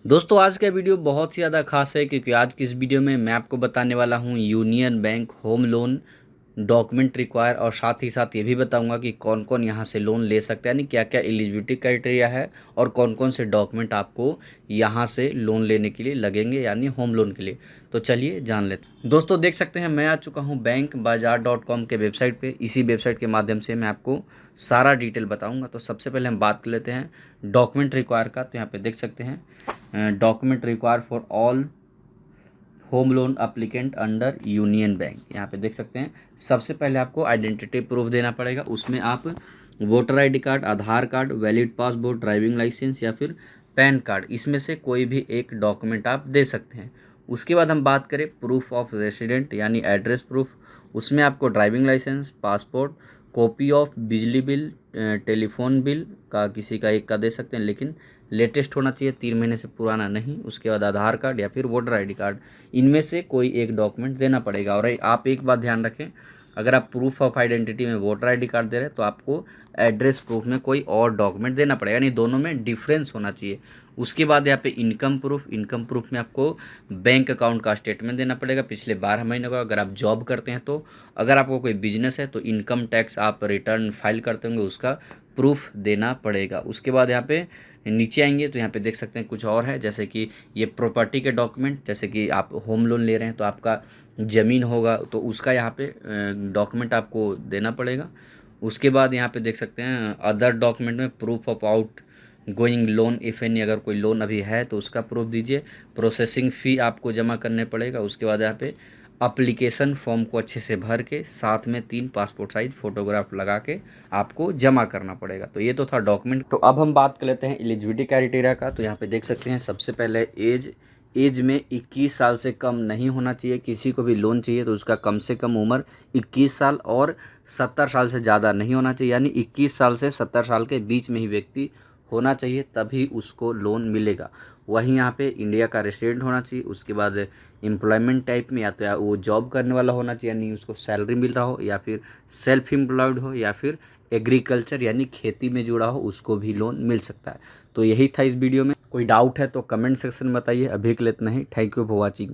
दोस्तों आज का वीडियो बहुत ही ज़्यादा खास है क्योंकि आज की इस वीडियो में मैं आपको बताने वाला हूं union bank home loan document require और साथ ही साथ ये भी बताऊंगा कि कौन कौन यहां से लोन ले सकते हैं, यानी क्या क्या एलिजिबिलिटी क्राइटेरिया है और कौन कौन से डॉक्यूमेंट आपको यहां से लोन लेने के लिए लगेंगे, यानी होम लोन के लिए। तो चलिए जान लेते हैं। दोस्तों देख सकते हैं मैं आ चुका हूं बैंक बाजार .com के वेबसाइट पे। इसी वेबसाइट के माध्यम से मैं आपको सारा डिटेल बताऊंगा। तो सबसे पहले हम बात कर लेते हैं डॉक्यूमेंट रिक्वायर का। तो यहाँ पे देख सकते हैं document require for all home loan applicant under union bank. यहाँ पे देख सकते हैं सबसे पहले आपको आइडेंटिटी प्रूफ देना पड़ेगा। उसमें आप voter ID card, Aadhaar card, valid passport, driving licence या फिर पैन कार्ड, इसमें से कोई भी एक डॉक्यूमेंट आप दे सकते हैं। उसके बाद हम बात करें प्रूफ ऑफ रेसिडेंट यानी एड्रेस प्रूफ। उसमें आपको driving licence, passport, copy of बिजली बिल, टेलीफोन बिल का किसी का एक का दे सकते हैं, लेकिन लेटेस्ट होना चाहिए, 3 महीने से पुराना नहीं। उसके बाद आधार कार्ड या फिर वोटर आईडी कार्ड, इनमें से कोई एक डॉक्यूमेंट देना पड़ेगा। और आप एक बात ध्यान रखें, अगर आप प्रूफ ऑफ आइडेंटिटी में वोटर आईडी कार्ड दे रहे हैं तो आपको एड्रेस प्रूफ में कोई और डॉक्यूमेंट देना पड़ेगा, यानी दोनों में डिफरेंस होना चाहिए। उसके बाद यहाँ पे इनकम प्रूफ में आपको बैंक अकाउंट का स्टेटमेंट देना पड़ेगा पिछले 12 महीने का, अगर आप जॉब करते हैं तो। अगर आपको कोई बिजनेस है तो इनकम टैक्स आप रिटर्न फाइल करते होंगे, उसका प्रूफ देना पड़ेगा। उसके बाद यहाँ पे नीचे आएंगे तो यहाँ पे देख सकते हैं कुछ और है, जैसे कि ये प्रॉपर्टी के डॉक्यूमेंट, जैसे कि आप होम लोन ले रहे हैं तो आपका ज़मीन होगा तो उसका यहाँ पे डॉक्यूमेंट आपको देना पड़ेगा। उसके बाद यहाँ पे देख सकते हैं अदर डॉक्यूमेंट में proof of out going loan if any, अगर कोई लोन अभी है तो उसका प्रूफ दीजिए। प्रोसेसिंग फ़ी आपको जमा करने पड़ेगा। उसके बाद यहाँ पे अप्लीकेशन फॉर्म को अच्छे से भर के साथ में 3 पासपोर्ट साइज फ़ोटोग्राफ लगा के आपको जमा करना पड़ेगा। तो ये तो था डॉक्यूमेंट। तो अब हम बात कर लेते हैं एलिजिबिलिटी क्राइटेरिया का। तो यहाँ पे देख सकते हैं सबसे पहले एज में 21 साल से कम नहीं होना चाहिए। किसी को भी लोन चाहिए तो उसका कम से कम उम्र 21 साल और 70 साल से ज़्यादा नहीं होना चाहिए, यानी 21 साल से 70 साल के बीच में ही व्यक्ति होना चाहिए, तभी उसको लोन मिलेगा। वहीं यहाँ पे इंडिया का रेसिडेंट होना चाहिए। उसके बाद एम्प्लॉयमेंट टाइप में या तो वो जॉब करने वाला होना चाहिए, यानी उसको सैलरी मिल रहा हो, या फिर सेल्फ एम्प्लॉयड हो, या फिर एग्रीकल्चर यानी खेती में जुड़ा हो, उसको भी लोन मिल सकता है। तो यही था इस वीडियो में। कोई डाउट है तो कमेंट सेक्शन में बताइए। अभी के लिए इतना ही। Thank you for watching.